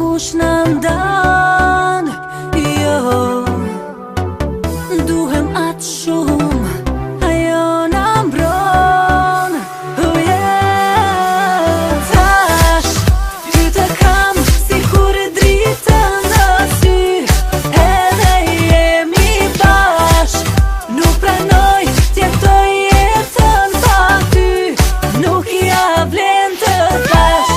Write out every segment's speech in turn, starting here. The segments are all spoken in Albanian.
Kush'nandan, jo duhem atë shumë, ajo na mbron. Oh yeah. Tash ty të kam si kur e dritën në sy, edhe jemi bashk. Nuk pranoj t'jetoj jetën pa ty, nuk ja vlen të tash.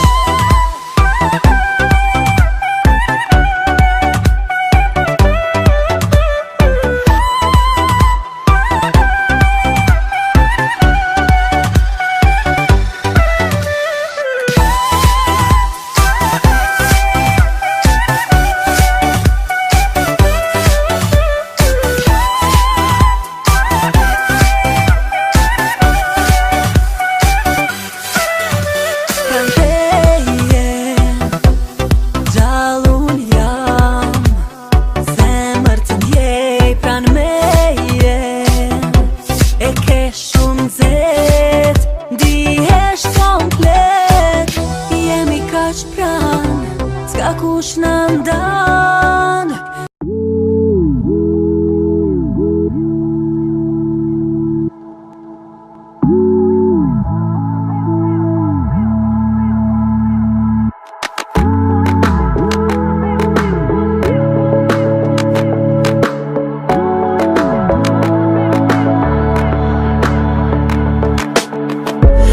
S'ka kush na ndan.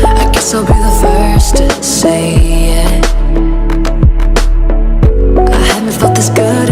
I guess I'll be the first to say it. Felt this good